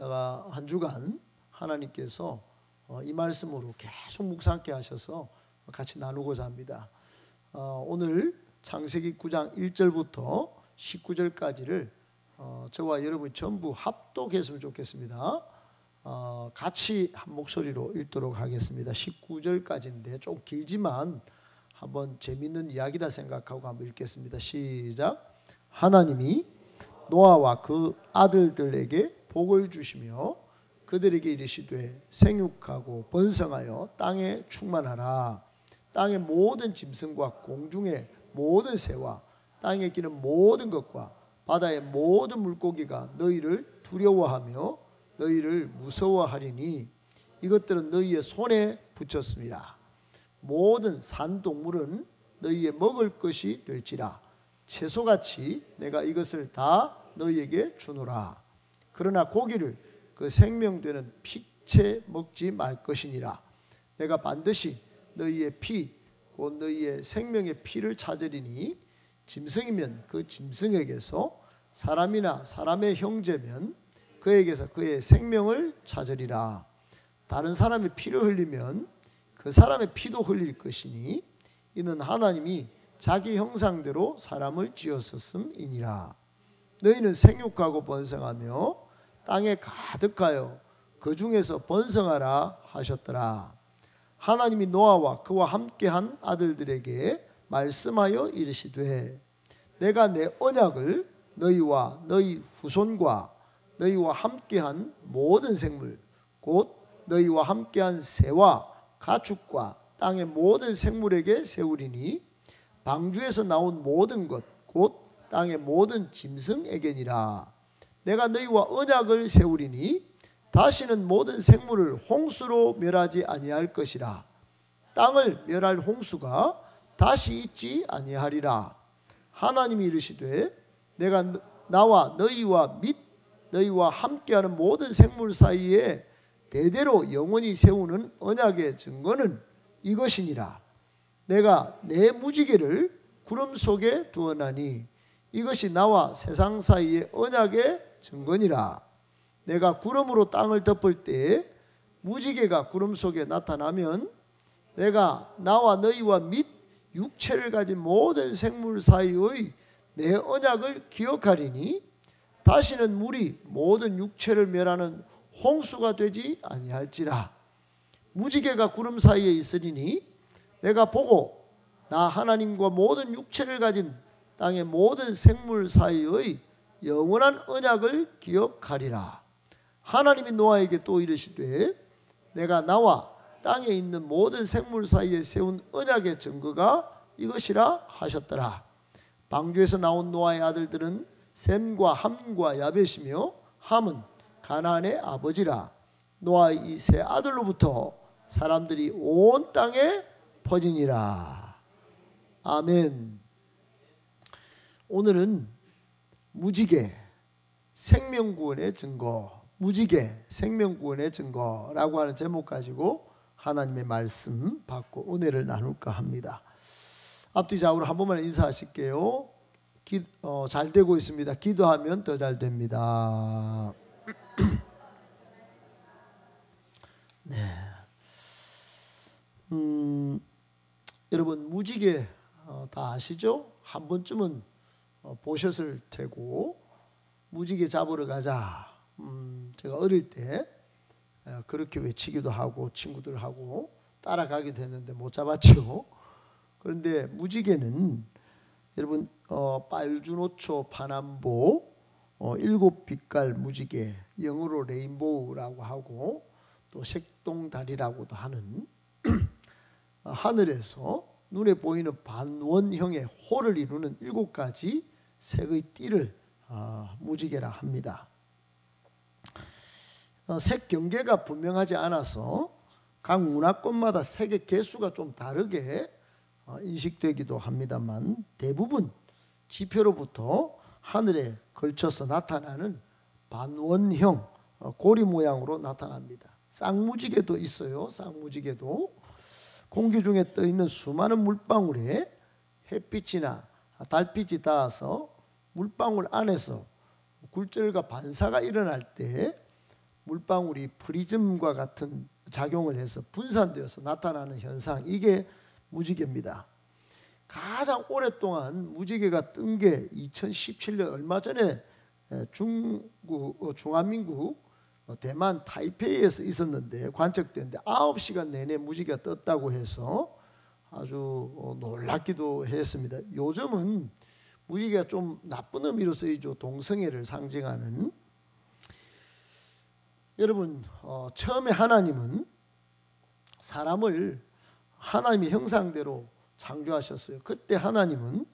제가 한 주간 하나님께서 이 말씀으로 계속 묵상케 하셔서 같이 나누고자 합니다. 오늘 창세기 9장 1절부터 19절까지를 저와 여러분 전부 합독했으면 좋겠습니다. 같이 한 목소리로 읽도록 하겠습니다. 19절까지인데 좀 길지만 한번 재밌는 이야기다 생각하고 한번 읽겠습니다. 시작. 하나님이 노아와 그 아들들에게 복을 주시며 그들에게 이르시되 생육하고 번성하여 땅에 충만하라. 땅의 모든 짐승과 공중의 모든 새와 땅에 기는 모든 것과 바다의 모든 물고기가 너희를 두려워하며 너희를 무서워하리니 이것들은 너희의 손에 붙였습니다. 모든 산동물은 너희의 먹을 것이 될지라. 채소같이 내가 이것을 다 너희에게 주노라. 그러나 고기를 그 생명되는 피채 먹지 말 것이니라. 내가 반드시 너희의 피 곧 너희의 생명의 피를 찾으리니 짐승이면 그 짐승에게서 사람이나 사람의 형제면 그에게서 그의 생명을 찾으리라. 다른 사람의 피를 흘리면 그 사람의 피도 흘릴 것이니 이는 하나님이 자기 형상대로 사람을 지었었음이니라. 너희는 생육하고 번성하며 땅에 가득하여 그 중에서 번성하라 하셨더라. 하나님이 노아와 그와 함께한 아들들에게 말씀하여 이르시되 내가 내 언약을 너희와 너희 후손과 너희와 함께한 모든 생물 곧 너희와 함께한 새와 가축과 땅의 모든 생물에게 세우리니 방주에서 나온 모든 것 곧 땅의 모든 짐승에게니라. 내가 너희와 언약을 세우리니 다시는 모든 생물을 홍수로 멸하지 아니할 것이라. 땅을 멸할 홍수가 다시 있지 아니하리라. 하나님이 이르시되 내가 나와 너희와 및 너희와 함께하는 모든 생물 사이에 대대로 영원히 세우는 언약의 증거는 이것이니라. 내가 내 무지개를 구름 속에 두었나니 이것이 나와 세상 사이의 언약의 증거니라. 내가 구름으로 땅을 덮을 때에 무지개가 구름 속에 나타나면 내가 나와 너희와 및 육체를 가진 모든 생물 사이의 내 언약을 기억하리니 다시는 물이 모든 육체를 멸하는 홍수가 되지 아니할지라. 무지개가 구름 사이에 있으리니 내가 보고 나 하나님과 모든 육체를 가진 땅의 모든 생물 사이의 영원한 언약을 기억하리라. 하나님이 노아에게 또 이르시되 내가 나와 땅에 있는 모든 생물 사이에 세운 언약의 증거가 이것이라 하셨더라. 방주에서 나온 노아의 아들들은 셈과 함과 야벳이며 함은 가나안의 아버지라. 노아의 이 세 아들로부터 사람들이 온 땅에 퍼지니라. 아멘. 오늘은 무지개 생명구원의 증거, 무지개 생명구원의 증거라고 하는 제목 가지고 하나님의 말씀 받고 은혜를 나눌까 합니다. 앞뒤 좌우로 한 번만 인사하실게요. 잘 되고 있습니다. 기도하면 더 잘 됩니다. 네. 여러분 무지개 다 아시죠? 한 번쯤은 보셨을 테고 무지개 잡으러 가자. 제가 어릴 때 그렇게 외치기도 하고 친구들하고 따라가게 됐는데 못 잡았죠. 그런데 무지개는 여러분 빨주노초 파남보 7빛깔 무지개, 영어로 레인보우라고 하고 또 색동달이라고도 하는 하늘에서 눈에 보이는 반원형의 호를 이루는 7가지 색의 띠를 무지개라 합니다. 색 경계가 분명하지 않아서 각 문화권마다 색의 개수가 좀 다르게 인식되기도 합니다만 대부분 지표로부터 하늘에 걸쳐서 나타나는 반원형 고리 모양으로 나타납니다. 쌍무지개도 있어요. 쌍무지개도 공기 중에 떠 있는 수많은 물방울에 햇빛이나 달빛이 닿아서 물방울 안에서 굴절과 반사가 일어날 때 물방울이 프리즘과 같은 작용을 해서 분산되어서 나타나는 현상, 이게 무지개입니다. 가장 오랫동안 무지개가 뜬 게 2017년 얼마 전에 중화민국 대만 타이페이에서 있었는데, 관측됐는데 9시간 내내 무지개가 떴다고 해서 아주 놀랍기도 했습니다. 요즘은 무지개가 좀 나쁜 의미로 쓰이죠. 동성애를 상징하는. 여러분, 처음에 하나님은 사람을 하나님의 형상대로 창조하셨어요. 그때 하나님은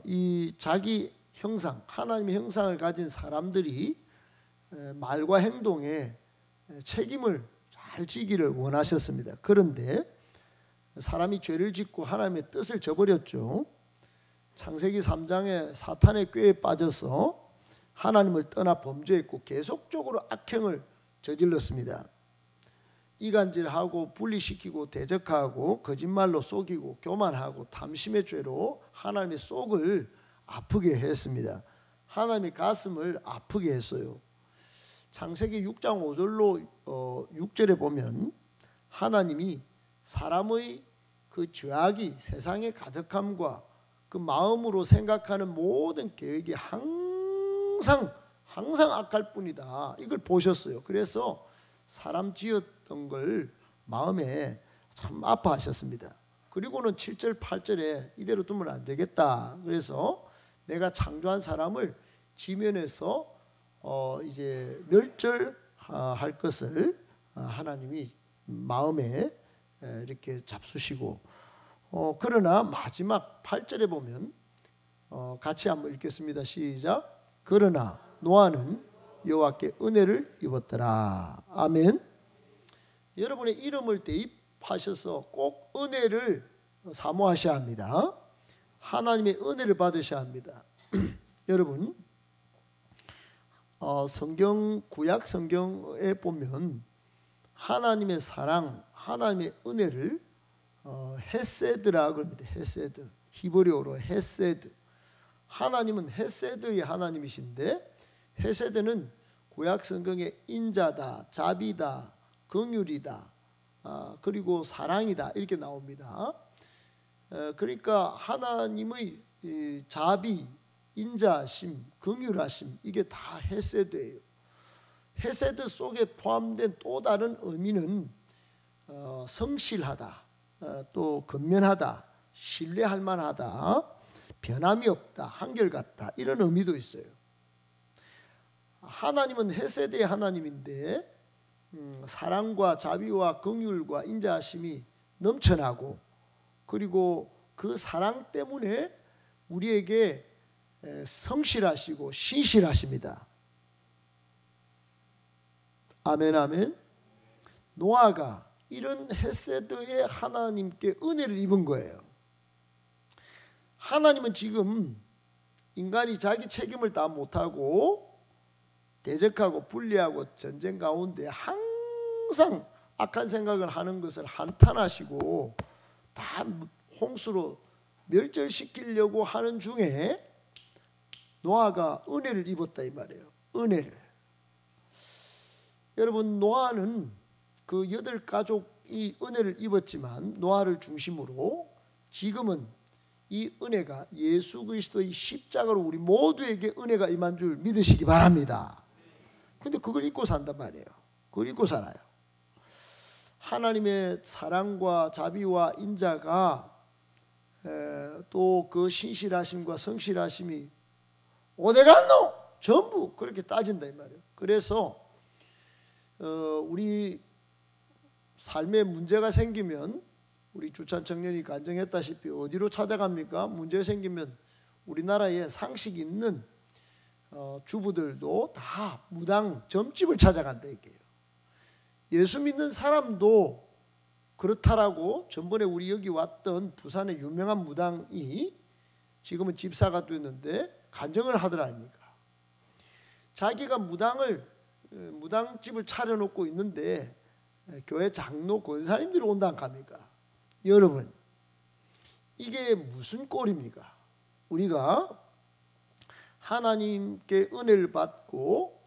이 자기 형상, 하나님의 형상을 가진 사람들이 말과 행동에 책임을 잘 지기를 원하셨습니다. 그런데 사람이 죄를 짓고 하나님의 뜻을 저버렸죠. 창세기 3장에 사탄의 꾀에 빠져서 하나님을 떠나 범죄했고 계속적으로 악행을 저질렀습니다. 이간질하고 분리시키고 대적하고 거짓말로 속이고 교만하고 탐심의 죄로 하나님의 속을 아프게 했습니다. 하나님의 가슴을 아프게 했어요. 창세기 6장 5절로 6절에 보면 하나님이 사람의 그 죄악이 세상에 가득함과 그 마음으로 생각하는 모든 계획이 항상 악할 뿐이다, 이걸 보셨어요. 그래서 사람 지었던 걸 마음에 참 아파하셨습니다. 그리고는 7절 8절에 이대로 두면 안 되겠다, 그래서 내가 창조한 사람을 지면에서 이제 멸절할 것을 하나님이 마음에 이렇게 잡수시고, 그러나 마지막 8절에 보면 같이 한번 읽겠습니다. 시작. 그러나 노아는 여호와께 은혜를 입었더라. 아멘. 여러분의 이름을 대입하셔서 꼭 은혜를 사모하셔야 합니다. 하나님의 은혜를 받으셔야 합니다. 여러분, 성경, 구약 성경에 보면 하나님의 사랑, 하나님의 은혜를 헤세드라 그럽니다. 헤세드, 히브리어로 헤세드. 하나님은 헤세드의 하나님이신데, 헤세드는 구약 성경에 인자다, 자비다, 긍휼이다, 그리고 사랑이다, 이렇게 나옵니다. 그러니까 하나님의 자비, 인자하심, 긍휼하심, 이게 다 헤세드예요. 헤세드 속에 포함된 또 다른 의미는 성실하다, 또 근면하다, 신뢰할 만하다, 변함이 없다, 한결같다, 이런 의미도 있어요. 하나님은 헤세드의 하나님인데 사랑과 자비와 긍휼과 인자하심이 넘쳐나고, 그리고 그 사랑 때문에 우리에게 성실하시고 신실하십니다. 아멘, 아멘. 노아가 이런 헤세드의 하나님께 은혜를 입은 거예요. 하나님은 지금 인간이 자기 책임을 다 못하고 대적하고 분리하고 전쟁 가운데 항상 악한 생각을 하는 것을 한탄하시고 다 홍수로 멸절시키려고 하는 중에 노아가 은혜를 입었다, 이 말이에요. 은혜를. 여러분, 노아는 그 8가족이 은혜를 입었지만 노아를 중심으로 지금은 이 은혜가 예수 그리스도의 십자가로 우리 모두에게 은혜가 임한 줄 믿으시기 바랍니다. 근데 그걸 잊고 산단 말이에요. 그걸 잊고 살아요. 하나님의 사랑과 자비와 인자가 또 그 신실하심과 성실하심이 어디 갔노? 전부 그렇게 따진다, 이 말이에요. 그래서 우리 삶에 문제가 생기면, 우리 주찬 청년이 간증했다시피 어디로 찾아갑니까? 문제 생기면 우리나라에 상식 있는 주부들도 다 무당 점집을 찾아간다, 이게요. 예수 믿는 사람도 그렇다라고 전번에 우리 여기 왔던 부산의 유명한 무당이 지금은 집사가 됐는데 간증을 하더라 아닙니까? 자기가 무당집을 차려놓고 있는데 교회 장로 권사님들이 온다 안 갑니까? 여러분, 이게 무슨 꼴입니까? 우리가 하나님께 은혜를 받고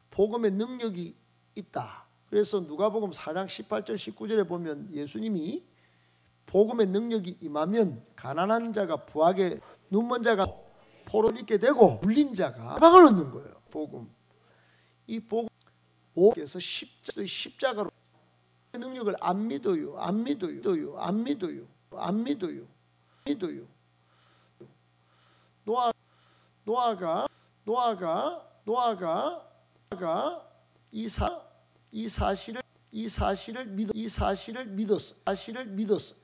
복음의 능력이 있다. 그래서 누가복음 4장 18절 19절에 보면 예수님이 복음의 능력이 임하면 가난한 자가 부하게, 눈먼 자가 포를 입게 되고 물린 자가 해방을 얻는 거예요. 복음. 이 복음에서 십자가로 능력을 안 믿어요. 안 믿어요. 안 믿어요. 안 믿어요. 믿어요. 노아가 이 사실을 믿었어요.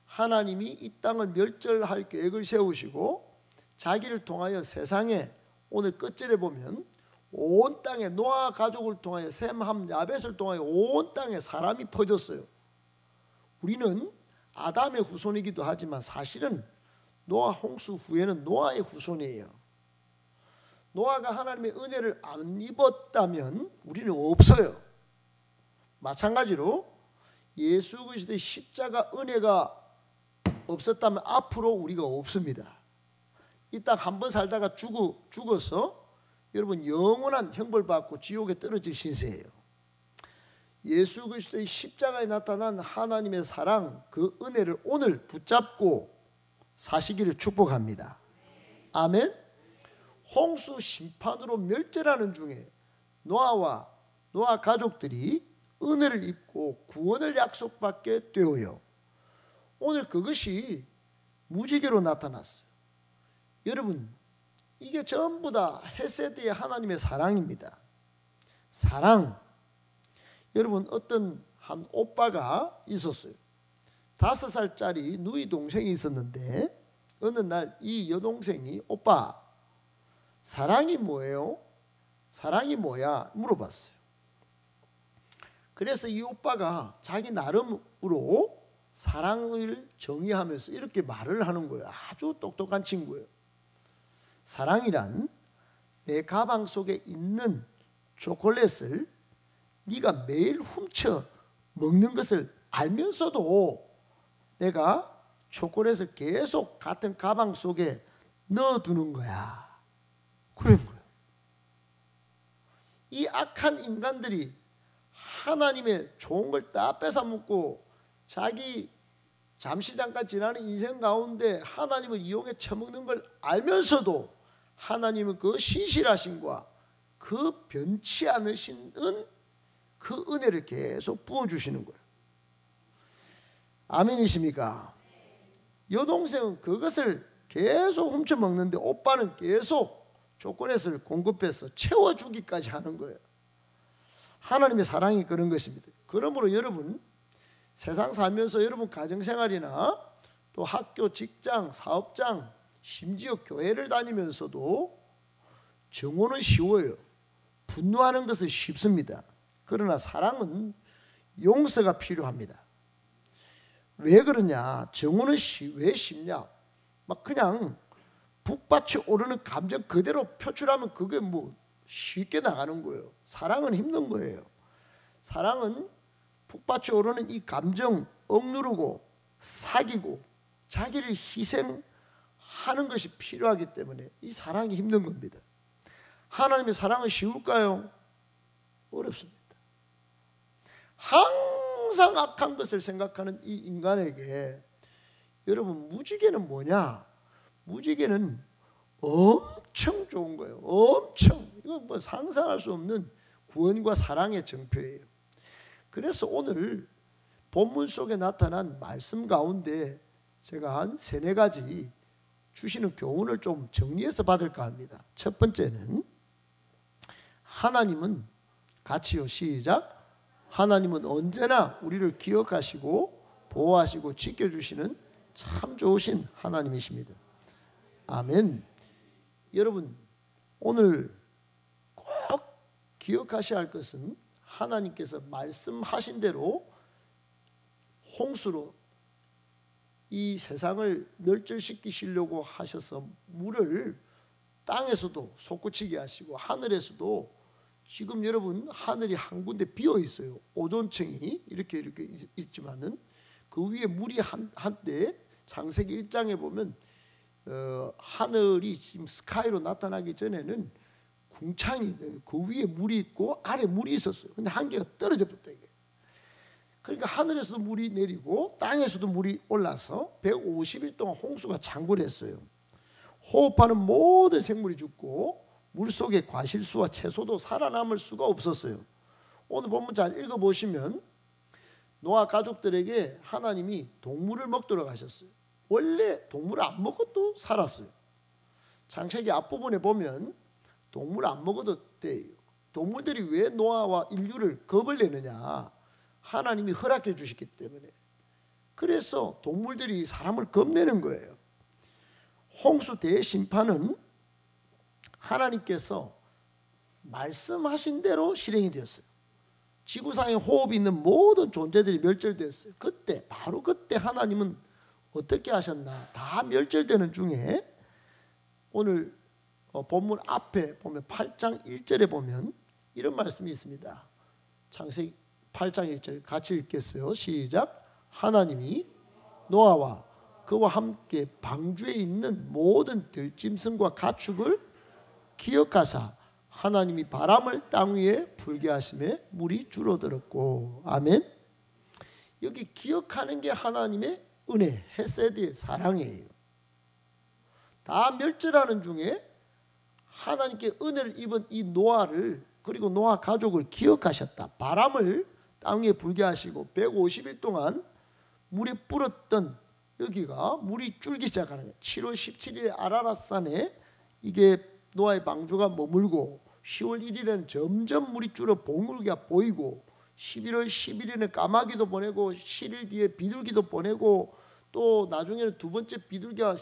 하나님이 이 땅을 멸절할 계획을 세우시고 자기를 통하여 세상에 오늘 끝절에 보면 온 땅에 노아 가족을 통하여 셈, 함, 야벳을 통하여 온 땅에 사람이 퍼졌어요. 우리는 아담의 후손이기도 하지만 사실은 노아 홍수 후에는 노아의 후손이에요. 노아가 하나님의 은혜를 안 입었다면 우리는 없어요. 마찬가지로 예수 그리스도의 십자가 은혜가 없었다면 앞으로 우리가 없습니다. 이 땅 한 번 살다가 죽어서 여러분 영원한 형벌 받고 지옥에 떨어질 신세예요. 예수 그리스도의 십자가에 나타난 하나님의 사랑, 그 은혜를 오늘 붙잡고 사시기를 축복합니다. 아멘. 홍수 심판으로 멸절하는 중에 노아와 노아 가족들이 은혜를 입고 구원을 약속받게 되어요. 오늘 그것이 무지개로 나타났어요. 여러분, 이게 전부 다 헤세드의 하나님의 사랑입니다. 사랑. 여러분, 어떤 한 오빠가 있었어요. 5살짜리 누이 동생이 있었는데 어느 날 이 여동생이 오빠, 사랑이 뭐예요? 사랑이 뭐야? 물어봤어요. 그래서 이 오빠가 자기 나름으로 사랑을 정의하면서 이렇게 말을 하는 거예요. 아주 똑똑한 친구예요. 사랑이란 내 가방 속에 있는 초콜릿을 네가 매일 훔쳐 먹는 것을 알면서도 내가 초콜릿을 계속 같은 가방 속에 넣어두는 거야. 그런 거예요. 이 악한 인간들이 하나님의 좋은 걸 다 뺏어먹고 자기 잠시 잠깐 지나는 인생 가운데 하나님을 이용해 처먹는 걸 알면서도 하나님은 그 신실하심과 그 변치 않으시는 그 은혜를 계속 부어주시는 거예요. 아멘이십니까? 여동생은 그것을 계속 훔쳐먹는데 오빠는 계속 초콜릿을 공급해서 채워주기까지 하는 거예요. 하나님의 사랑이 그런 것입니다. 그러므로 여러분, 세상 살면서 여러분 가정생활이나 또 학교, 직장, 사업장, 심지어 교회를 다니면서도 정오는 쉬워요. 분노하는 것은 쉽습니다. 그러나 사랑은 용서가 필요합니다. 왜 그러냐? 정오는 왜 쉽냐? 막 그냥 북받쳐 오르는 감정 그대로 표출하면 그게 뭐 쉽게 나가는 거예요. 사랑은 힘든 거예요. 사랑은 북받쳐 오르는 이 감정 억누르고 사귀고 자기를 희생하는 것이 필요하기 때문에 이 사랑이 힘든 겁니다. 하나님의 사랑은 쉬울까요? 어렵습니다. 항상 악한 것을 생각하는 이 인간에게 여러분, 무지개는 뭐냐? 무지개는 엄청 좋은 거예요. 엄청. 이건 뭐 상상할 수 없는 구원과 사랑의 정표예요. 그래서 오늘 본문 속에 나타난 말씀 가운데 제가 한 3-4가지 주시는 교훈을 좀 정리해서 받을까 합니다. 첫 번째는 하나님은 같이요. 시작. 하나님은 언제나 우리를 기억하시고 보호하시고 지켜주시는 참 좋으신 하나님이십니다. 아멘. 여러분, 오늘 꼭 기억하셔야 할 것은 하나님께서 말씀하신 대로 홍수로 이 세상을 멸절시키시려고 하셔서 물을 땅에서도 솟구치게 하시고 하늘에서도 지금 여러분 하늘이 한 군데 비어 있어요. 오존층이 이렇게 있지만은 그 위에 물이 한때 창세기 1장에 보면 하늘이 지금 스카이로 나타나기 전에는 궁창이 그 위에 물이 있고 아래 물이 있었어요. 근데 한 개가 떨어져 버렸다 이게. 그러니까 하늘에서도 물이 내리고 땅에서도 물이 올라서 150일 동안 홍수가 창궐 했어요. 호흡하는 모든 생물이 죽고 물속의 과실수와 채소도 살아남을 수가 없었어요. 오늘 본문 잘 읽어보시면 노아 가족들에게 하나님이 동물을 먹도록 하셨어요. 원래 동물을 안 먹어도 살았어요. 창세기 앞부분에 보면 동물 안 먹어도 돼요. 동물들이 왜 노아와 인류를 겁을 내느냐, 하나님이 허락해 주셨기 때문에. 그래서 동물들이 사람을 겁내는 거예요. 홍수 대심판은 하나님께서 말씀하신 대로 실행이 되었어요. 지구상에 호흡이 있는 모든 존재들이 멸절됐어요. 그때 바로 그때 하나님은 어떻게 하셨나? 다 멸절되는 중에 오늘 본문 앞에 보면 8장 1절에 보면 이런 말씀이 있습니다. 창세기 8장 1절 같이 읽겠어요. 시작. 하나님이 노아와 그와 함께 방주에 있는 모든 들짐승과 가축을 기억하사 하나님이 바람을 땅 위에 불게 하심에 물이 줄어들었고. 아멘. 여기 기억하는 게 하나님의 은혜, 헤세드의 사랑이에요. 다 멸절하는 중에 하나님께 은혜를 입은 이 노아를, 그리고 노아 가족을 기억하셨다. 바람을 땅 위에 불게 하시고 150일 동안 물에 불었던 여기가 물이 줄기 시작하는 거예요. 7월 17일에 아라랏산에 이게 노아의 방주가 머물고 10월 1일에는 점점 물이 줄어 봉우리가 보이고 11월 11일에는 까마귀도 보내고 7일 뒤에 비둘기도 보내고 또 나중에는 두 번째 비둘기가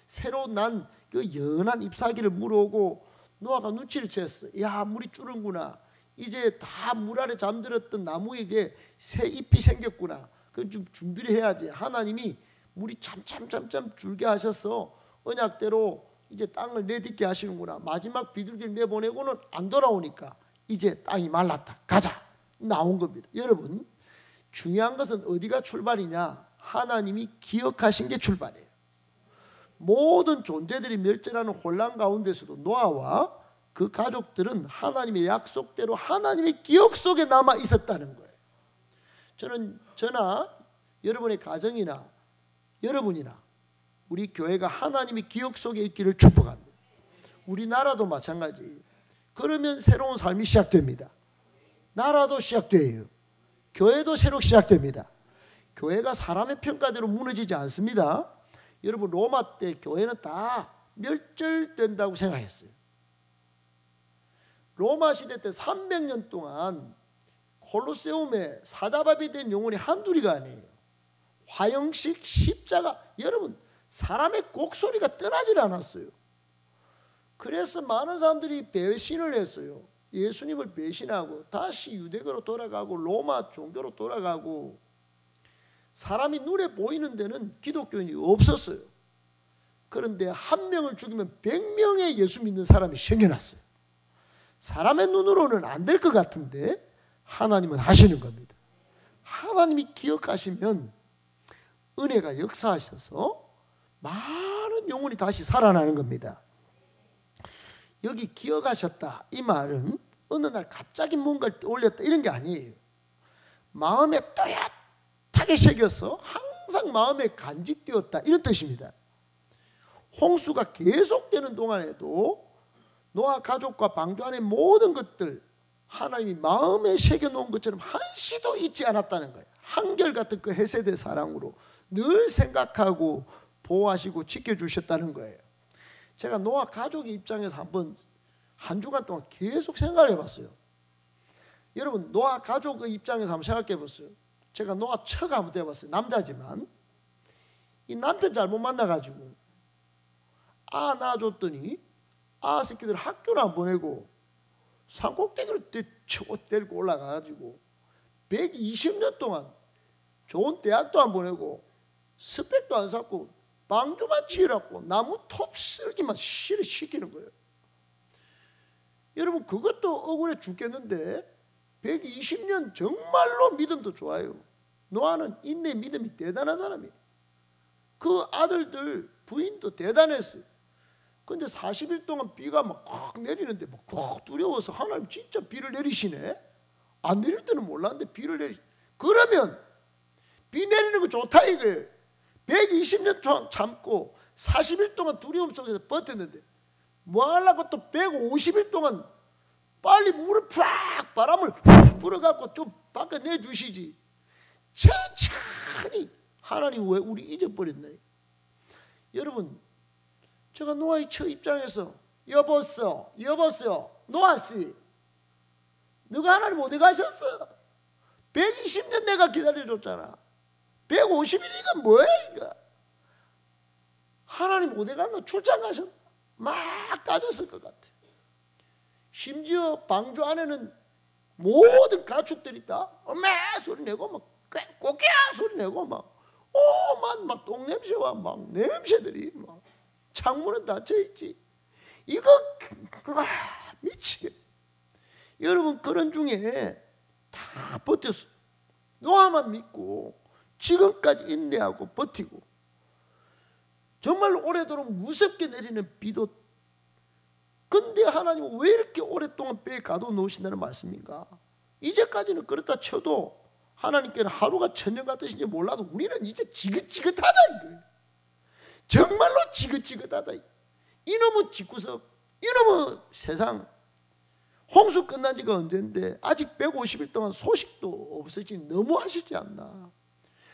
새로 난 그 연한 잎사귀를 물어오고 노아가 눈치를 챘어요. 야, 물이 줄은구나. 이제 다 물 아래 잠들었던 나무에게 새 잎이 생겼구나. 그 좀 준비를 해야지. 하나님이 물이 참참참참 줄게 하셔서 언약대로 이제 땅을 내딛게 하시는구나. 마지막 비둘기를 내보내고는 안 돌아오니까 이제 땅이 말랐다. 가자. 나온 겁니다. 여러분, 중요한 것은 어디가 출발이냐? 하나님이 기억하신 게 출발이에요. 모든 존재들이 멸절하는 혼란 가운데서도 노아와 그 가족들은 하나님의 약속대로 하나님의 기억 속에 남아 있었다는 거예요. 저는 저나 여러분의 가정이나 여러분이나 우리 교회가 하나님의 기억 속에 있기를 축복합니다. 우리나라도 마찬가지예요. 그러면 새로운 삶이 시작됩니다. 나라도 시작돼요. 교회도 새로 시작됩니다. 교회가 사람의 평가대로 무너지지 않습니다. 여러분, 로마 때 교회는 다 멸절된다고 생각했어요. 로마 시대 때 300년 동안 콜로세움에 사자밥이 된 영혼이 한둘이가 아니에요. 화형식, 십자가, 여러분 사람의 곡소리가 떠나질 않았어요. 그래서 많은 사람들이 배신을 했어요. 예수님을 배신하고 다시 유대교로 돌아가고 로마 종교로 돌아가고, 사람이 눈에 보이는 데는 기독교인이 없었어요. 그런데 한 명을 죽이면 100명의 예수 믿는 사람이 생겨났어요. 사람의 눈으로는 안 될 것 같은데 하나님은 하시는 겁니다. 하나님이 기억하시면 은혜가 역사하셔서 많은 영혼이 다시 살아나는 겁니다. 여기 기억하셨다 이 말은 어느 날 갑자기 뭔가를 떠올렸다 이런 게 아니에요. 마음에 또렷하게 새겨서 항상 마음에 간직되었다 이런 뜻입니다. 홍수가 계속되는 동안에도 노아 가족과 방주 안의 모든 것들 하나님이 마음에 새겨놓은 것처럼 한시도 잊지 않았다는 거예요. 한결같은 그 헤세드 사랑으로 늘 생각하고 보호하시고 지켜주셨다는 거예요. 제가 노아 가족의 입장에서 한 주간 동안 계속 생각을 해봤어요. 여러분, 노아 가족의 입장에서 한번 생각해 봤어요. 제가 노아 처가 한번 되어봤어요. 남자지만 이 남편 잘못 만나가지고 낳아줬더니 새끼들 학교를 안 보내고 산꼭대기로 데리고 올라가가지고 120년 동안 좋은 대학도 안 보내고 스펙도 안 쌓고 방주만 지으라고 나무 톱 쓸기만 시키는 거예요. 여러분, 그것도 억울해 죽겠는데 120년 정말로 믿음도 좋아요. 노아는 인내 믿음이 대단한 사람이에요. 그 아들들 부인도 대단했어요. 근데 40일 동안 비가 막 내리는데 막 두려워서 하나님 진짜 비를 내리시네. 안 내릴 때는 몰랐는데 비를 그러면 비 내리는 거 좋다 이거예요. 120년 동안 참고 40일 동안 두려움 속에서 버텼는데 뭐 하려고 또 150일 동안 빨리 물을 팍 바람을 훅 불어갖고 좀 밖에 내주시지. 천천히. 하나님 왜 우리 잊어버렸나? 여러분, 제가 노아의 처 입장에서 여보세요 노아씨, 너가 하나님 어디 가셨어? 120년 내가 기다려줬잖아. 150일 이건 뭐야 이거? 하나님 어디 갔나? 출장 가셨나? 막 따졌을 것 같아. 심지어 방주 안에는 모든 가축들이 다 엄마 소리 내고 막 꼬끼야 소리 내고 막 똥냄새와 막 냄새들이 막 창문은 닫혀 있지. 이거 미치겠. 여러분 그런 중에 다 버텼어. 노아만 믿고 지금까지 인내하고 버티고 정말로 오래도록 무섭게 내리는 비도. 근데 하나님은 왜 이렇게 오랫동안 배에 가둬놓으신다는 말씀인가? 이제까지는 그렇다 쳐도 하나님께는 하루가 천년 같으신지 몰라도 우리는 이제 지긋지긋하다 이거예요. 정말로 지긋지긋하다. 이놈의 집구석, 이놈의 세상. 홍수 끝난 지가 언젠데 아직 150일 동안 소식도 없으시니 너무하시지 않나?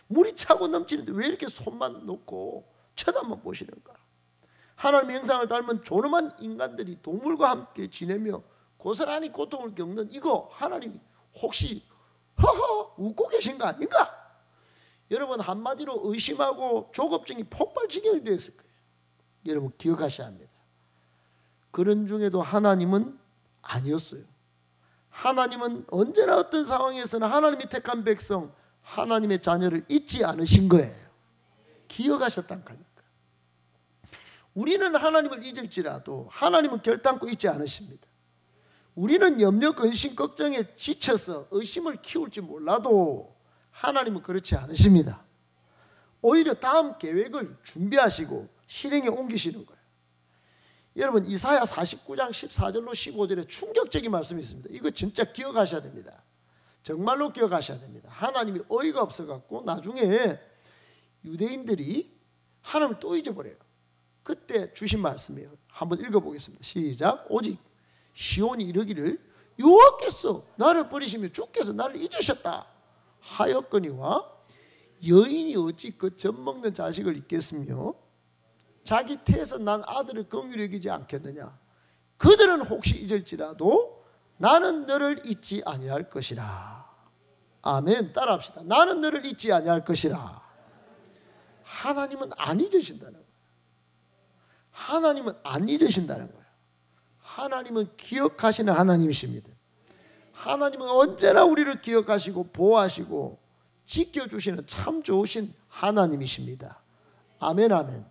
물이 차고 넘치는데 왜 이렇게 손만 놓고 쳐다만 보시는가? 하나님의 형상을 닮은 존엄한 인간들이 동물과 함께 지내며 고스란히 고통을 겪는 이거 하나님이 혹시 허허 웃고 계신 거 아닌가? 여러분 한마디로 의심하고 조급증이 폭발지경이 되었을 거예요. 여러분 기억하셔야 합니다. 그런 중에도 하나님은 아니었어요. 하나님은 언제나 어떤 상황에서는 하나님이 택한 백성, 하나님의 자녀를 잊지 않으신 거예요. 기억하셨단 말이니까. 우리는 하나님을 잊을지라도 하나님은 결단코 잊지 않으십니다. 우리는 염려, 근심, 걱정에 지쳐서 의심을 키울지 몰라도 하나님은 그렇지 않으십니다. 오히려 다음 계획을 준비하시고 실행에 옮기시는 거예요. 여러분 이사야 49장 14절로 15절에 충격적인 말씀이 있습니다. 이거 진짜 기억하셔야 됩니다. 정말로 기억하셔야 됩니다. 하나님이 어이가 없어갖고 나중에 유대인들이 하나님을 또 잊어버려요. 그때 주신 말씀이에요. 한번 읽어보겠습니다. 시작. 오직 시온이 이르기를 여호와께서 나를 버리시며 주께서 나를 잊으셨다 하였거니와 여인이 어찌 그 젖 먹는 자식을 잊겠으며 자기 태에서 난 아들을 긍휼히 여기지 않겠느냐. 그들은 혹시 잊을지라도 나는 너를 잊지 아니할 것이라. 아멘. 따라합시다. 나는 너를 잊지 아니할 것이라. 하나님은 안 잊으신다는 거예요. 하나님은 안 잊으신다는 거예요. 하나님은 기억하시는 하나님이십니다. 하나님은 언제나 우리를 기억하시고 보호하시고 지켜주시는 참 좋으신 하나님이십니다. 아멘 아멘.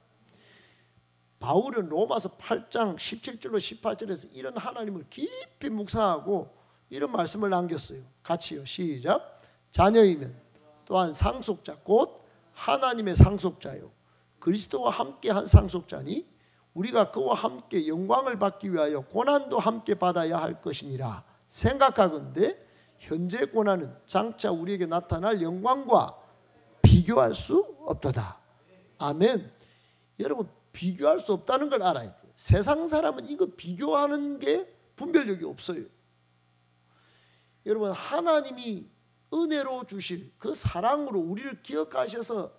바울은 로마서 8장 17절로 18절에서 이런 하나님을 깊이 묵상하고 이런 말씀을 남겼어요. 같이요. 시작. 자녀이면 또한 상속자 곧 하나님의 상속자요 그리스도와 함께한 상속자니 우리가 그와 함께 영광을 받기 위하여 고난도 함께 받아야 할 것이니라 생각하건대 현재 고난은 장차 우리에게 나타날 영광과 비교할 수 없도다. 아멘. 여러분 비교할 수 없다는 걸 알아야 돼요. 세상 사람은 이거 비교하는 게 분별력이 없어요. 여러분 하나님이 은혜로 주실 그 사랑으로 우리를 기억하셔서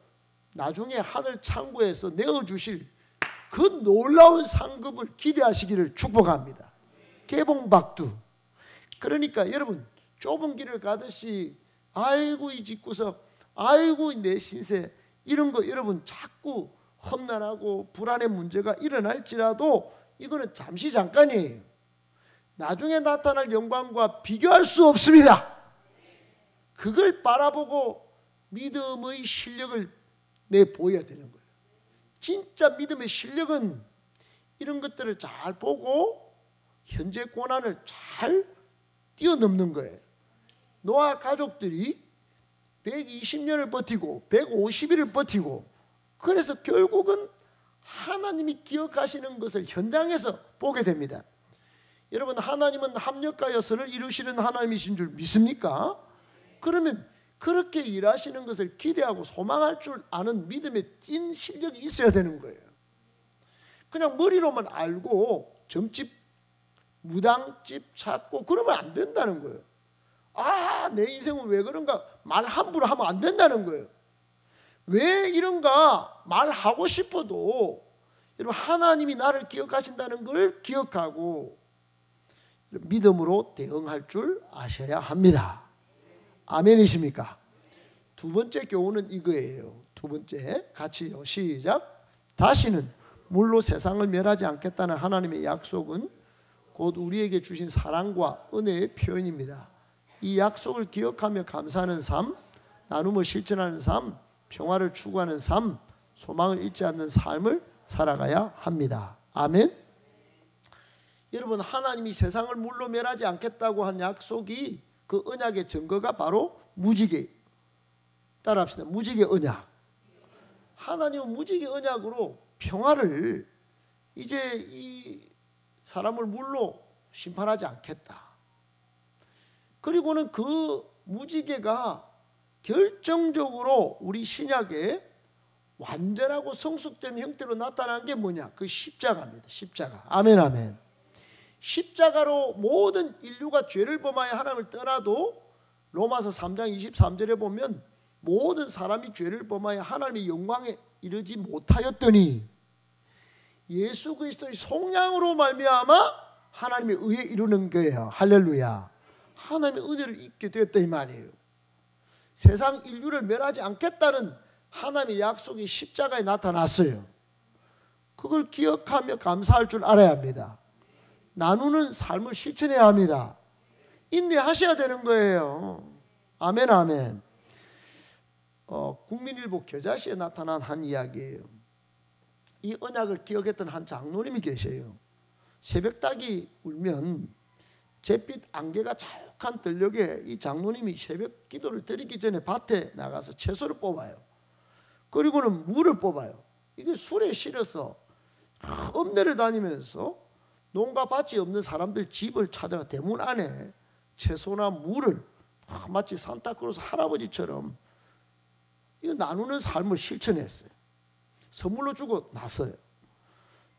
나중에 하늘 창고에서 내어주실 그 놀라운 상급을 기대하시기를 축복합니다. 개봉박두. 그러니까 여러분 좁은 길을 가듯이 아이고 이 집구석 아이고 내 신세 이런 거 여러분 자꾸 험난하고 불안의 문제가 일어날지라도 이거는 잠시 잠깐이에요. 나중에 나타날 영광과 비교할 수 없습니다. 그걸 바라보고 믿음의 실력을 내보여야 되는 거예요. 진짜 믿음의 실력은 이런 것들을 잘 보고 현재 고난을 잘 뛰어넘는 거예요. 노아 가족들이 120년을 버티고 150일을 버티고 그래서 결국은 하나님이 기억하시는 것을 현장에서 보게 됩니다. 여러분, 하나님은 합력하여 선을 이루시는 하나님이신 줄 믿습니까? 그러면 그렇게 일하시는 것을 기대하고 소망할 줄 아는 믿음의 찐 실력이 있어야 되는 거예요. 그냥 머리로만 알고 점집, 무당집 찾고 그러면 안 된다는 거예요. 아, 내 인생은 왜 그런가 말 함부로 하면 안 된다는 거예요. 왜 이런가 말하고 싶어도 여러분, 하나님이 나를 기억하신다는 걸 기억하고 믿음으로 대응할 줄 아셔야 합니다. 아멘이십니까? 두 번째 교훈은 이거예요. 두 번째, 같이요. 시작. 다시는 물로 세상을 멸하지 않겠다는 하나님의 약속은 곧 우리에게 주신 사랑과 은혜의 표현입니다. 이 약속을 기억하며 감사하는 삶, 나눔을 실천하는 삶, 평화를 추구하는 삶, 소망을 잃지 않는 삶을 살아가야 합니다. 아멘. 여러분, 하나님이 세상을 물로 멸하지 않겠다고 한 약속이 그 언약의 증거가 바로 무지개. 따라합시다. 무지개 언약. 하나님은 무지개 언약으로 평화를 이제 이 사람을 물로 심판하지 않겠다. 그리고는 그 무지개가 결정적으로 우리 신약에 완전하고 성숙된 형태로 나타난 게 뭐냐? 그 십자가입니다. 십자가. 아멘, 아멘. 십자가로 모든 인류가 죄를 범하여 하나님을 떠나도 로마서 3장 23절에 보면 모든 사람이 죄를 범하여 하나님의 영광에 이르지 못하였더니 예수 그리스도의 속량으로 말미암아 하나님의 의에 이루는 거예요. 할렐루야. 하나님의 은혜를 입게 되었다 이 말이에요. 세상 인류를 멸하지 않겠다는 하나님의 약속이 십자가에 나타났어요. 그걸 기억하며 감사할 줄 알아야 합니다. 나누는 삶을 실천해야 합니다. 인내하셔야 되는 거예요. 아멘, 아멘. 국민일보 겨자씨에 나타난 한 이야기예요. 이 언약을 기억했던 한 장로님이 계셔요. 새벽닭이 울면 잿빛 안개가 자욱한 들녘에 이 장로님이 새벽 기도를 드리기 전에 밭에 나가서 채소를 뽑아요. 그리고는 물을 뽑아요. 이게 술에 실어서 읍내를 다니면서 농가 밭이 없는 사람들 집을 찾아가 대문 안에 채소나 물을 마치 산타크로스 할아버지처럼 이거 나누는 삶을 실천했어요. 선물로 주고 나서요.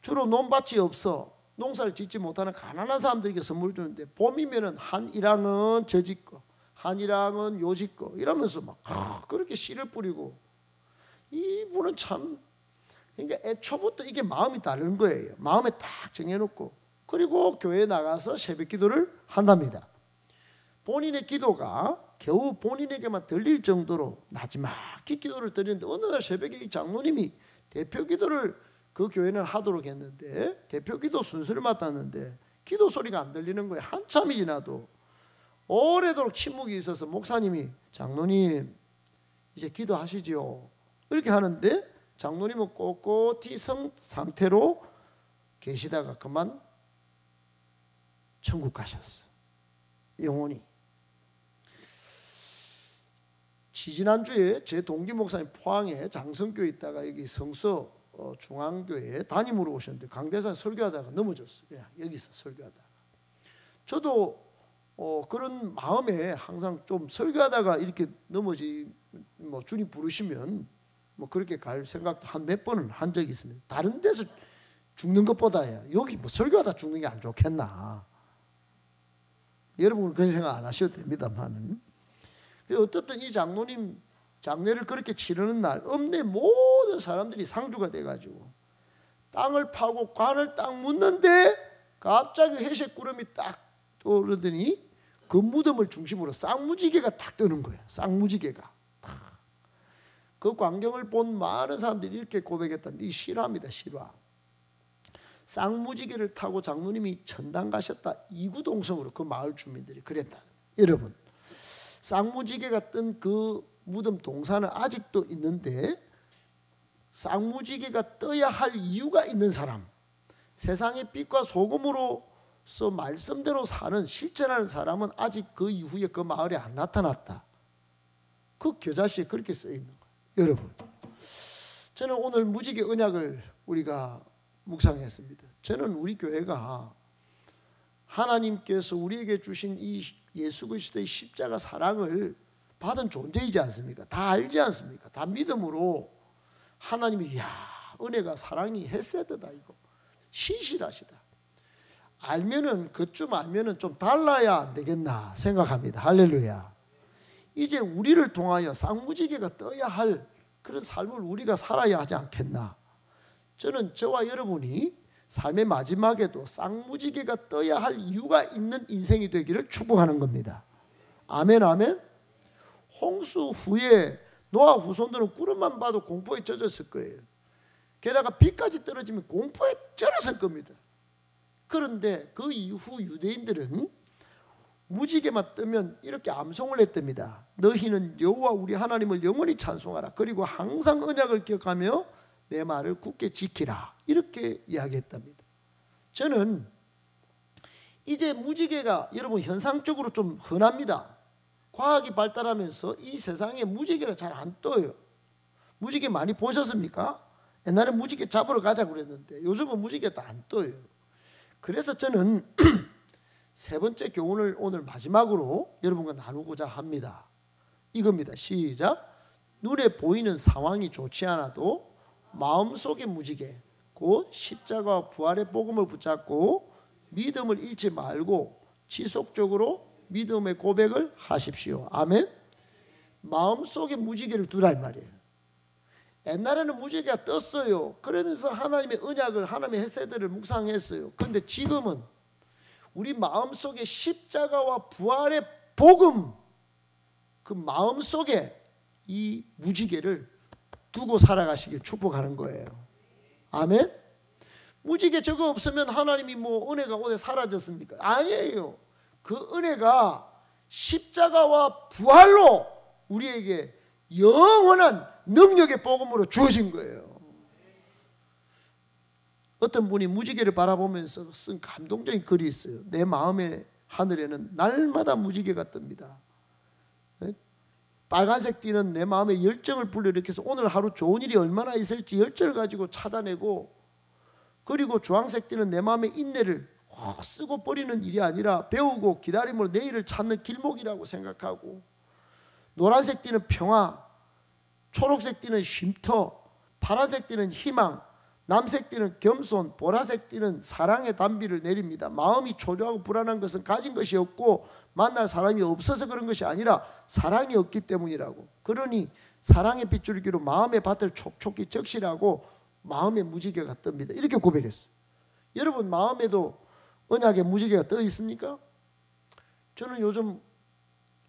주로 논밭이 없어 농사를 짓지 못하는 가난한 사람들에게 선물을 주는데 봄이면은 한 일항은 저 집 거, 한 일항은 요 집 거 이러면서 막 그렇게 씨를 뿌리고 이분은 참 그러니까 애초부터 이게 마음이 다른 거예요. 마음에 딱 정해놓고 그리고 교회에 나가서 새벽 기도를 한답니다. 본인의 기도가 겨우 본인에게만 들릴 정도로 나지막히 기도를 드리는데 어느 날 새벽에 이 장로님이 대표 기도를 그 교회는 하도록 했는데 대표 기도 순서를 맡았는데 기도 소리가 안 들리는 거예요. 한참이 지나도 오래도록 침묵이 있어서 목사님이 장로님 이제 기도하시지요 이렇게 하는데 장로님은 꼿꼿이 성 상태로 계시다가 그만 천국 가셨어요. 영원히. 지지난주에 제 동기 목사님 포항에 장성교에 있다가 여기 성서 중앙교회 담임으로 오셨는데 강대상 설교하다가 넘어졌어요. 그냥 여기서 설교하다가. 저도 그런 마음에 항상 좀 설교하다가 이렇게 넘어지 뭐 주님 부르시면 뭐 그렇게 갈 생각도 한 몇 번은 한 적이 있습니다. 다른 데서 죽는 것보다야 여기 뭐 설교하다 죽는 게 안 좋겠나. 여러분은 그런 생각 안 하셔도 됩니다만은. 어떻든 이 장로님 장례를 그렇게 치르는 날 읍내 모든 사람들이 상주가 돼가지고 땅을 파고 관을 딱 묻는데 갑자기 회색 구름이 딱 떠오르더니 그 무덤을 중심으로 쌍무지개가 딱 뜨는 거예요. 쌍무지개가. 그 광경을 본 많은 사람들이 이렇게 고백했답니다. 이 실화입니다. 실화. 쌍무지개를 타고 장로님이 천당 가셨다. 이구동성으로 그 마을 주민들이 그랬다. 여러분 쌍무지개가 뜬 그 무덤 동산은 아직도 있는데 쌍무지개가 떠야 할 이유가 있는 사람 세상의 빛과 소금으로서 말씀대로 사는 실천하는 사람은 아직 그 이후에 그 마을에 안 나타났다. 그 겨자씨에 그렇게 써 있는 거예요. 여러분 저는 오늘 무지개 언약을 우리가 묵상했습니다. 저는 우리 교회가 하나님께서 우리에게 주신 이 예수 그리스도의 십자가 사랑을 받은 존재이지 않습니까? 다 알지 않습니까? 다 믿음으로 하나님이 이야 은혜가 사랑이 헤세드다 이거 신실하시다. 알면은 그쯤 알면은 좀 달라야 안 되겠나 생각합니다. 할렐루야. 이제 우리를 통하여 쌍무지개가 떠야 할 그런 삶을 우리가 살아야 하지 않겠나. 저는 저와 여러분이 삶의 마지막에도 쌍무지개가 떠야 할 이유가 있는 인생이 되기를 축복하는 겁니다. 아멘 아멘. 홍수 후에 노아 후손들은 구름만 봐도 공포에 젖었을 거예요. 게다가 비까지 떨어지면 공포에 쩔었을 겁니다. 그런데 그 이후 유대인들은 무지개만 뜨면 이렇게 암송을 했답니다. 너희는 여호와 우리 하나님을 영원히 찬송하라. 그리고 항상 언약을 기억하며 내 말을 굳게 지키라. 이렇게 이야기했답니다. 저는 이제 무지개가 여러분 현상적으로 좀 흔합니다. 과학이 발달하면서 이 세상에 무지개가 잘 안 떠요. 무지개 많이 보셨습니까? 옛날에 무지개 잡으러 가자고 그랬는데 요즘은 무지개도 안 떠요. 그래서 저는 세 번째 교훈을 오늘 마지막으로 여러분과 나누고자 합니다. 이겁니다. 시작. 눈에 보이는 상황이 좋지 않아도 마음속의 무지개 곧 십자가와 부활의 복음을 붙잡고 믿음을 잃지 말고 지속적으로 믿음의 고백을 하십시오. 아멘. 마음속에 무지개를 두라 이 말이에요. 옛날에는 무지개가 떴어요. 그러면서 하나님의 언약을 하나님의 헤세드를 묵상했어요. 그런데 지금은 우리 마음속에 십자가와 부활의 복음 그 마음속에 이 무지개를 두고 살아가시길 축복하는 거예요. 아멘. 무지개 저거 없으면 하나님이 뭐 은혜가 어디 사라졌습니까? 아니에요. 그 은혜가 십자가와 부활로 우리에게 영원한 능력의 복음으로 주어진 거예요. 어떤 분이 무지개를 바라보면서 쓴 감동적인 글이 있어요. 내 마음의 하늘에는 날마다 무지개가 뜹니다. 빨간색 띠는 내 마음에 열정을 불러일으켜서 오늘 하루 좋은 일이 얼마나 있을지 열정을 가지고 찾아내고, 그리고 주황색 띠는 내 마음의 인내를 쓰고 버리는 일이 아니라 배우고 기다림으로 내일을 찾는 길목이라고 생각하고, 노란색 띠는 평화, 초록색 띠는 쉼터, 파란색 띠는 희망, 남색 띠는 겸손, 보라색 띠는 사랑의 단비를 내립니다. 마음이 초조하고 불안한 것은 가진 것이 없고 만날 사람이 없어서 그런 것이 아니라 사랑이 없기 때문이라고. 그러니 사랑의 빗줄기로 마음의 밭을 촉촉히 적시라고 마음의 무지개가 뜹니다. 이렇게 고백했어요. 여러분 마음에도 언약의 무지개가 떠 있습니까? 저는 요즘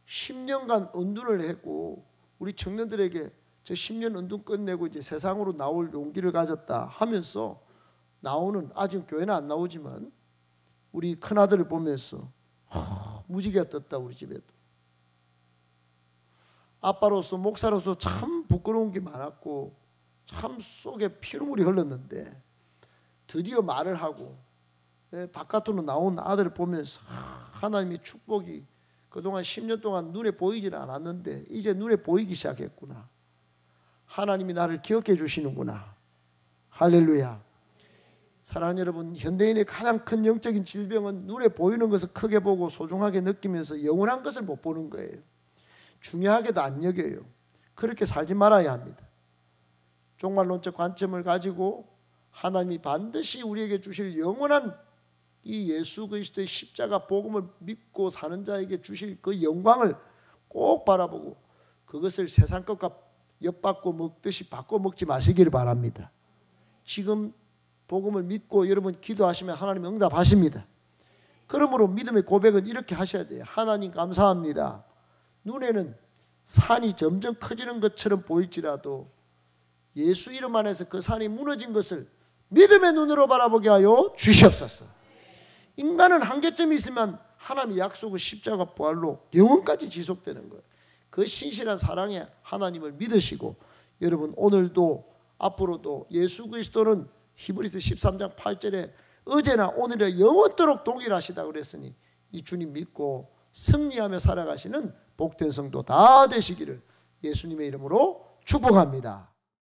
10년간 은둔을 했고 우리 청년들에게 저 10년 은둔 끝내고 이제 세상으로 나올 용기를 가졌다 하면서 나오는, 아직 교회는 안 나오지만 우리 큰아들을 보면서 무지개가 떴다. 우리 집에도 아빠로서 목사로서 참 부끄러운 게 많았고 참 속에 피눈물이 흘렀는데 드디어 말을 하고 바깥으로 나온 아들을 보면서 하나님의 축복이 그동안 10년 동안 눈에 보이지는 않았는데 이제 눈에 보이기 시작했구나. 하나님이 나를 기억해 주시는구나. 할렐루야. 사랑하는 여러분, 현대인의 가장 큰 영적인 질병은 눈에 보이는 것을 크게 보고 소중하게 느끼면서 영원한 것을 못 보는 거예요. 중요하게도 안 여겨요. 그렇게 살지 말아야 합니다. 종말론적 관점을 가지고 하나님이 반드시 우리에게 주실 영원한 이 예수 그리스도의 십자가 복음을 믿고 사는 자에게 주실 그 영광을 꼭 바라보고 그것을 세상 것과 엿받고 먹듯이 바꿔 먹지 마시기를 바랍니다. 지금 복음을 믿고 여러분 기도하시면 하나님 응답하십니다. 그러므로 믿음의 고백은 이렇게 하셔야 돼요. 하나님 감사합니다. 눈에는 산이 점점 커지는 것처럼 보일지라도 예수 이름 안에서 그 산이 무너진 것을 믿음의 눈으로 바라보게 하여 주시옵소서. 인간은 한계점이 있으면 하나님의 약속의 십자가 부활로 영원까지 지속되는 거예요. 그 신실한 사랑에 하나님을 믿으시고 여러분 오늘도 앞으로도 예수 그리스도는 히브리서 13장 8절에 어제나 오늘에 영원토록 동일하시다 그랬으니 이 주님 믿고 승리하며 살아가시는 복된 성도 다 되시기를 예수님의 이름으로 축복합니다.